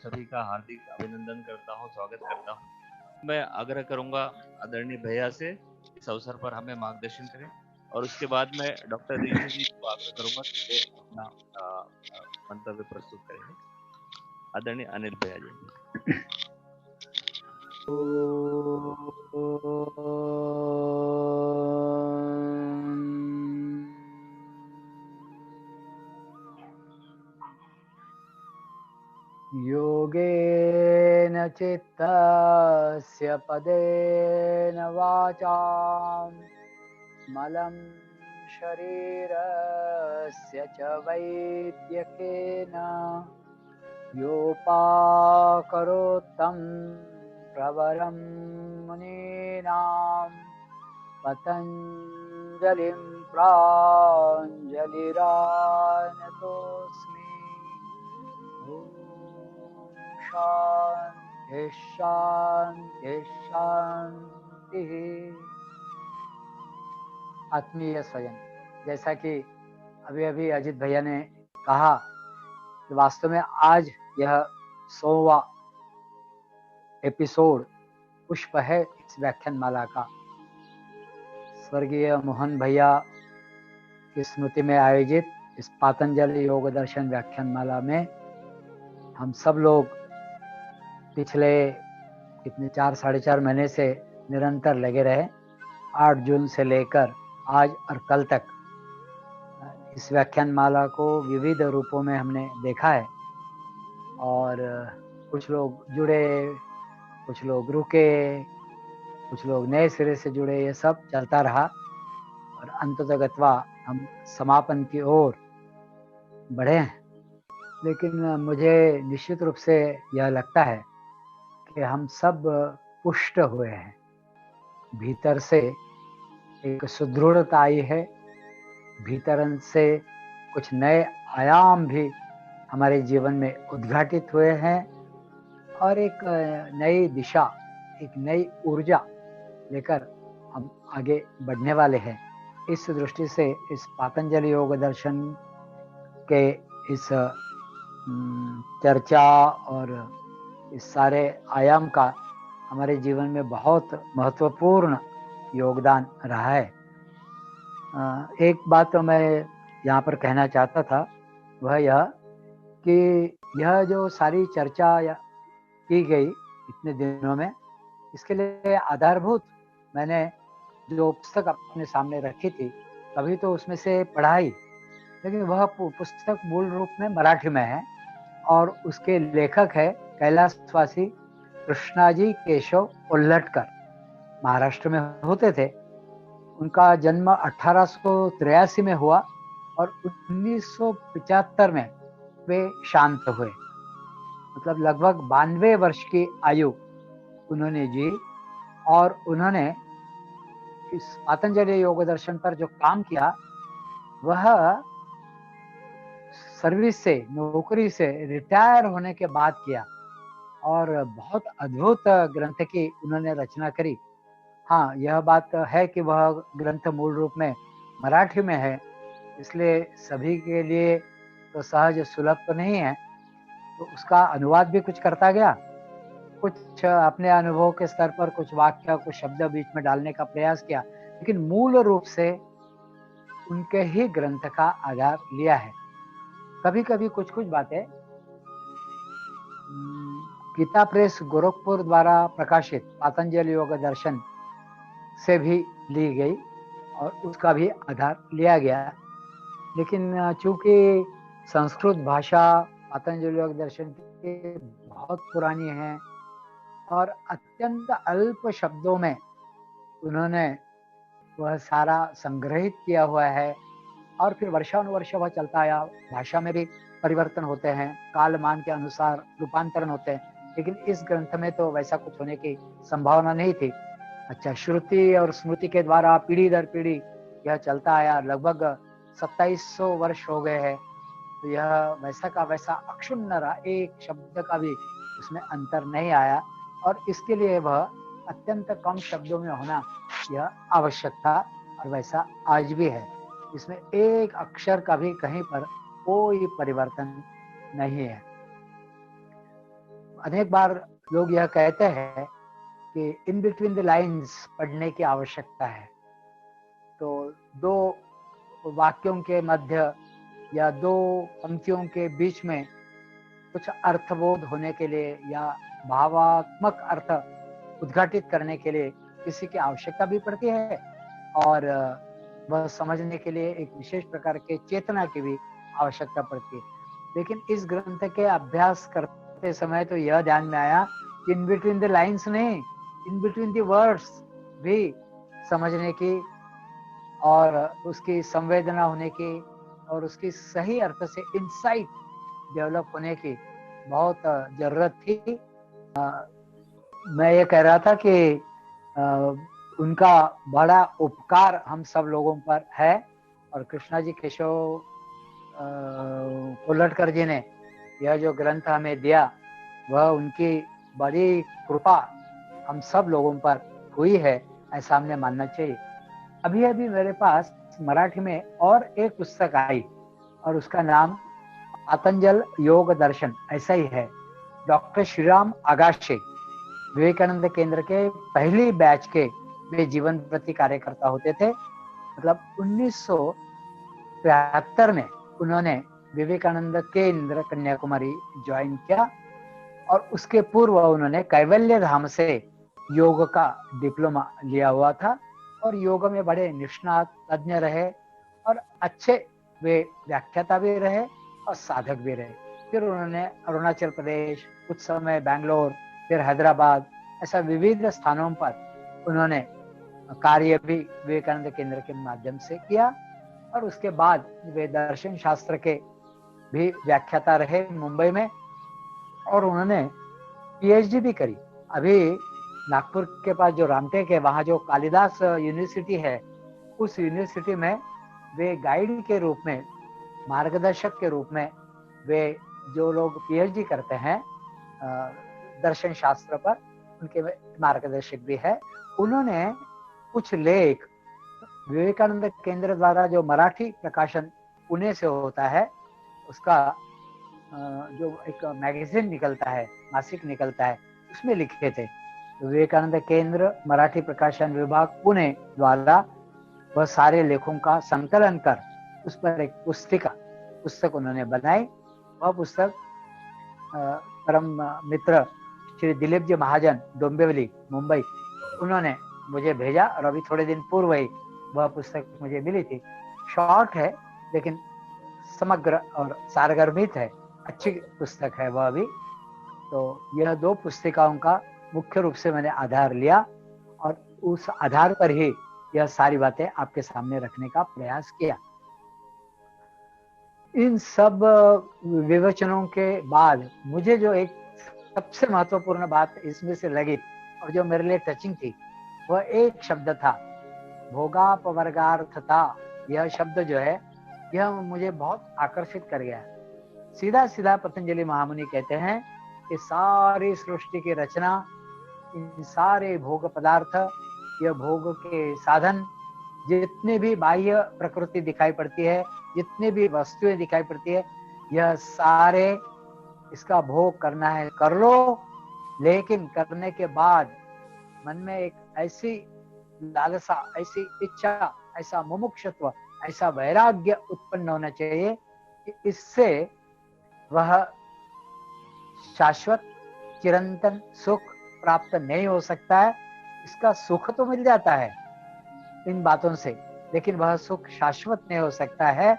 सभी का हार्दिक अभिनंदन करता हूँ, स्वागत करता हूँ। मैं आग्रह करूंगा आदरणीय भैया से इस अवसर पर हमें मार्गदर्शन करें, और उसके बाद मैं डॉक्टर ऋषि जी को आग्रह करूंगा कि वो अपना अ, मंतव्य प्रस्तुत करेंगे। आदरणीय अनिल भैया जी। योगेन चित्तस्य पदेन वाचां मलं शरीरस्य च वैद्यकेन योपाकरोत्तं प्रवरं मुनीनां पतञ्जलिं प्राञ्जलिरानतोऽस्मि। ॐ शान्ति शान्ति शान्तिः। आत्मीय स्वयं, जैसा कि अभी अभी अजित भैया ने कहा कि वास्तव में आज यह 100वां एपिसोड पुष्प है इस व्याख्यानमाला का। स्वर्गीय मोहन भैया की स्मृति में आयोजित इस पातंजलि योग दर्शन व्याख्यानमाला में हम सब लोग पिछले कितने 4 साढ़े 4 महीने से निरंतर लगे रहे। 8 जून से लेकर आज और कल तक इस व्याख्यानमाला को विविध रूपों में हमने देखा है, और कुछ लोग जुड़े, कुछ लोग रुके, कुछ लोग नए सिरे से जुड़े, ये सब चलता रहा और अंततगत्वा हम समापन की ओर बढ़े हैं। लेकिन मुझे निश्चित रूप से यह लगता है कि हम सब पुष्ट हुए हैं, भीतर से एक सुदृढ़ता आई है, भीतर से कुछ नए आयाम भी हमारे जीवन में उद्घाटित हुए हैं, और एक नई दिशा, एक नई ऊर्जा लेकर हम आगे बढ़ने वाले हैं। इस दृष्टि से इस पातंजलि योग दर्शन के इस चर्चा और इस सारे आयाम का हमारे जीवन में बहुत महत्वपूर्ण योगदान रहा है। एक बात तो मैं यहाँ पर कहना चाहता था, वह यह कि यह जो सारी चर्चा की गई इतने दिनों में, इसके लिए आधारभूत मैंने जो पुस्तक अपने सामने रखी थी, कभी तो उसमें से पढ़ा ही, लेकिन वह पुस्तक मूल रूप में मराठी में है और उसके लेखक है कैलाशवासी कृष्णाजी केशव उल्लटकर, महाराष्ट्र में होते थे। उनका जन्म 1883 में हुआ और 1975 में वे शांत हुए, मतलब लगभग 92 वर्ष की आयु उन्होंने जी। और उन्होंने इस पातंजलि योग दर्शन पर जो काम किया, वह सर्विस से, नौकरी से रिटायर होने के बाद किया, और बहुत अद्भुत ग्रंथ की उन्होंने रचना करी। हाँ, यह बात है कि वह ग्रंथ मूल रूप में मराठी में है, इसलिए सभी के लिए तो सहज सुलभ तो नहीं है, तो उसका अनुवाद भी कुछ करता गया, कुछ अपने अनुभव के स्तर पर कुछ वाक्य, कुछ शब्द बीच में डालने का प्रयास किया, लेकिन मूल रूप से उनके ही ग्रंथ का आधार लिया है। कभी कभी कुछ कुछ बातें गीता प्रेस गोरखपुर द्वारा प्रकाशित पातंजलि योग दर्शन से भी ली गई और उसका भी आधार लिया गया, लेकिन चूंकि संस्कृत भाषा पातंजलि योग दर्शन की बहुत पुरानी है और अत्यंत अल्प शब्दों में उन्होंने वह सारा संग्रहित किया हुआ है, और फिर वर्षानुवर्ष वह चलता आया। भाषा में भी परिवर्तन होते हैं, कालमान के अनुसार रूपांतरण होते हैं, लेकिन इस ग्रंथ में तो वैसा कुछ होने की संभावना नहीं थी। अच्छा, श्रुति और स्मृति के द्वारा पीढ़ी दर पीढ़ी यह चलता आया, लगभग 2700 वर्ष हो गए हैं, तो यह वैसा का वैसा अक्षुण्ण रहा, एक शब्द का भी उसमें अंतर नहीं आया, और इसके लिए वह अत्यंत कम शब्दों में होना यह आवश्यक था, और वैसा आज भी है। इसमें एक अक्षर का भी कहीं पर कोई परिवर्तन नहीं है। अनेक बार लोग यह कहते हैं कि इन बिटवीन द लाइंस पढ़ने की आवश्यकता है। तो दो वाक्यों के मध्य या दो पंक्तियों के बीच में कुछ अर्थबोध होने के लिए या भावात्मक अर्थ उद्घाटित करने के लिए किसी की आवश्यकता भी पड़ती है, और वह समझने के लिए एक विशेष प्रकार के चेतना की भी आवश्यकता पड़ती है। लेकिन इस ग्रंथ के अभ्यास करते समय तो यह ध्यान में आया कि इन बिटवीन द लाइंस नहीं, इन बिटवीन द वर्ड्स भी समझने की और उसकी संवेदना होने की और उसकी सही अर्थ से इंसाइट डेवलप होने की बहुत जरूरत थी। मैं ये कह रहा था कि उनका बड़ा उपकार हम सब लोगों पर है, और कृष्णा जी केशव कोल्हटकर जी ने यह जो ग्रंथ हमें दिया वह उनकी बड़ी कृपा हम सब लोगों पर हुई है, ऐसा हमने मानना चाहिए। अभी अभी मेरे पास मराठी में और एक पुस्तक आई और उसका नाम पातंजल योग दर्शन ऐसा ही है। डॉक्टर श्रीराम आगाशे विवेकानंद केंद्र के पहली बैच के वे जीवन प्रति कार्यकर्ता होते थे। मतलब 1973 में उन्होंने विवेकानंद केंद्र कन्याकुमारी ज्वाइन किया और उसके पूर्व उन्होंने कैवल्य धाम से योग का डिप्लोमा लिया हुआ था और योग में बड़े निष्णात तज्ञ रहे और अच्छे वे व्याख्याता भी रहे और साधक भी रहे। फिर उन्होंने अरुणाचल प्रदेश, कुछ समय बैंगलोर, फिर हैदराबाद, ऐसा विविध स्थानों पर उन्होंने कार्य भी विवेकानंद केंद्र के माध्यम से किया और उसके बाद वे दर्शन शास्त्र के भी व्याख्याता रहे मुंबई में और उन्होंने पीएचडी भी करी। अभी नागपुर के पास जो रामटेक है वहाँ जो कालिदास यूनिवर्सिटी है, उस यूनिवर्सिटी में वे गाइड के रूप में, मार्गदर्शक के रूप में वे जो लोग पीएचडी करते हैं दर्शन शास्त्र पर, उनके मार्गदर्शक भी है। उन्होंने कुछ लेख विवेकानंद केंद्र द्वारा जो मराठी प्रकाशन पुणे से होता है उसका जो एक मैगजीन निकलता है, मासिक निकलता है, उसमें लिखे थे। विवेकानंद केंद्र मराठी प्रकाशन विभाग पुणे द्वारा वह सारे लेखों का संकलन कर उस पर एक पुस्तक उन्होंने बनाई। वह पुस्तक परम मित्र श्री दिलीप जी महाजन डोंबिवली मुंबई, उन्होंने मुझे भेजा और अभी थोड़े दिन पूर्व ही वह पुस्तक मुझे मिली थी। शॉर्ट है लेकिन समग्र और सारगर्भित है, अच्छी पुस्तक है वह भी। तो यह दो पुस्तिकाओं का मुख्य रूप से मैंने आधार लिया और उस आधार पर ही यह सारी बातें आपके सामने रखने का प्रयास किया। इन सब विवेचनों के बाद मुझे जो एक सबसे महत्वपूर्ण बात इसमें से लगी और जो मेरे लिए टचिंग थी वह एक शब्द था, भोगापवर्गार्थता। यह शब्द जो है यह मुझे बहुत आकर्षित कर गया। सीधा सीधा पतंजलि महामुनि कहते हैं कि सारी सृष्टि की रचना, इन सारे भोग पदार्थ, यह भोग के साधन, जितने भी बाह्य प्रकृति दिखाई पड़ती है, जितने भी वस्तुएं दिखाई पड़ती है, यह सारे इसका भोग करना है कर लो, लेकिन करने के बाद मन में एक ऐसी लालसा, ऐसी इच्छा, ऐसा मुमुक्षुत्व, ऐसा वैराग्य उत्पन्न होना चाहिए कि इससे वह शाश्वत चिरंतन सुख प्राप्त नहीं हो सकता है। इसका सुख तो मिल जाता है इन बातों से, लेकिन वह सुख शाश्वत नहीं हो सकता है।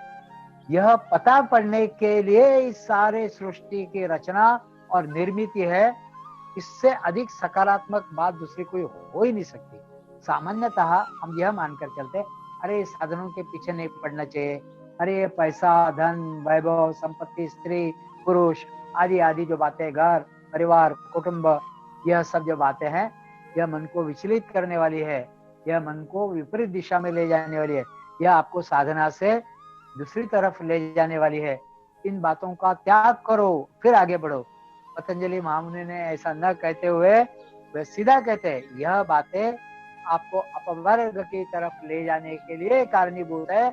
यह पता पड़ने के लिए इस सारे सृष्टि की रचना और निर्मित है। इससे अधिक सकारात्मक बात दूसरी कोई हो ही नहीं सकती। सामान्यतः हम यह मानकर चलते, अरे साधनों के पीछे नहीं पड़ना चाहिए, अरे ये पैसा, धन, वैभव, संपत्ति, स्त्री, पुरुष आदि आदि जो बातें, घर, परिवार, कुटुंब, यह सब जो बातें हैं यह मन को विचलित करने वाली है, यह मन को विपरीत दिशा में ले जाने वाली है, यह आपको साधना से दूसरी तरफ ले जाने वाली है। इन बातों का त्याग करो फिर आगे बढ़ो। पतंजलि महामुनि ने ऐसा न कहते हुए वे सीधा कहते हैं, यह बातें आपको अपवर्ग की तरफ ले जाने के लिए कारणीभूत है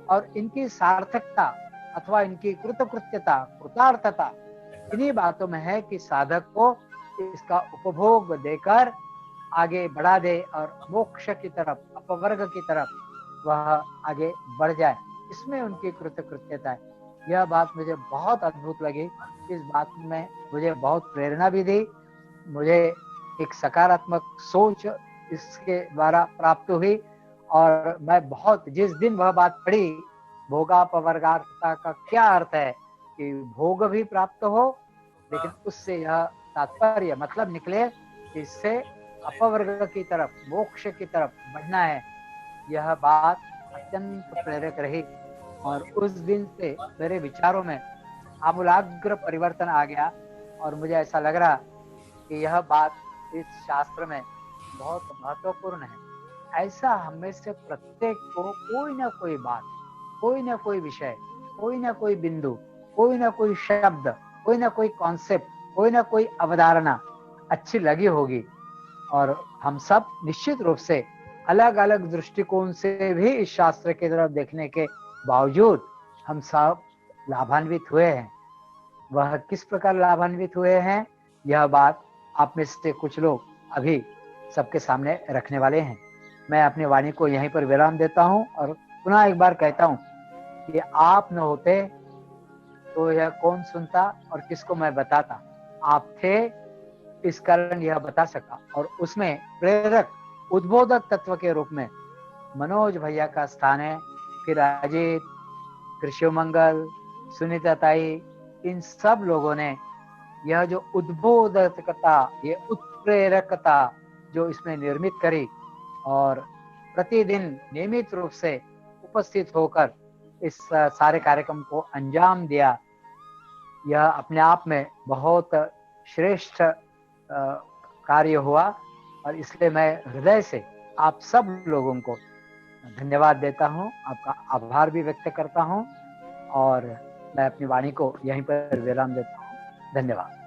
और इनकी सार्थकता अथवा इनकी कृतकृत्यता, कृतार्थता इन्हीं बातों में है कि साधक को इसका उपभोग देकर आगे बढ़ा दे और मोक्ष की तरफ, अपवर्ग की तरफ वह आगे बढ़ जाए, इसमें उनकी कृतकृत्यता है। यह बात मुझे बहुत अद्भुत लगी। इस बात में मुझे बहुत प्रेरणा भी दी, मुझे एक सकारात्मक सोच इसके द्वारा प्राप्त हुई। और मैं बहुत, जिस दिन वह बात पढ़ी, भोगापवर्गार्थता का क्या अर्थ है कि भोग भी प्राप्त हो, लेकिन उससे यह तात्पर्य मतलब निकले कि इससे अपवर्ग की तरफ, मोक्ष की तरफ बढ़ना है। यह बात अत्यंत प्रेरक रही और उस दिन से मेरे विचारों में आमूलाग्र परिवर्तन आ गया और मुझे ऐसा लग रहा कि यह बात इस शास्त्र में बहुत महत्वपूर्ण है। ऐसा हमें से प्रत्येक को कोई ना कोई बात, कोई ना कोई विषय, कोई ना कोई बिंदु, कोई ना कोई शब्द, कोई ना कोई कॉन्सेप्ट, कोई ना कोई अवधारणा अच्छी लगी होगी और हम सब निश्चित रूप से अलग अलग दृष्टिकोण से भी इस शास्त्र की तरफ देखने के बावजूद हम सब लाभान्वित हुए हैं। वह किस प्रकार लाभान्वित हुए हैं, यह बात आप में से कुछ लोग अभी सबके सामने रखने वाले हैं। मैं अपनी वाणी को यहीं पर विराम देता हूं और पुनः एक बार कहता हूं कि आप न होते तो यह कौन सुनता और किसको मैं बताता। आप थे, इस कारण यह बता सका और उसमें प्रेरक उद्बोधक तत्व के रूप में मनोज भैया का स्थान है। फिर अजीत, कृष्ण मंगल, सुनीता ताई, इन सब लोगों ने यह जो उद्बोधकता, ये उत्प्रेरकता जो इसमें निर्मित करी और प्रतिदिन नियमित रूप से उपस्थित होकर इस सारे कार्यक्रम को अंजाम दिया, यह अपने आप में बहुत श्रेष्ठ कार्य हुआ और इसलिए मैं हृदय से आप सब लोगों को धन्यवाद देता हूँ, आपका आभार भी व्यक्त करता हूँ और मैं अपनी वाणी को यहीं पर विराम देता हूँ। धन्यवाद।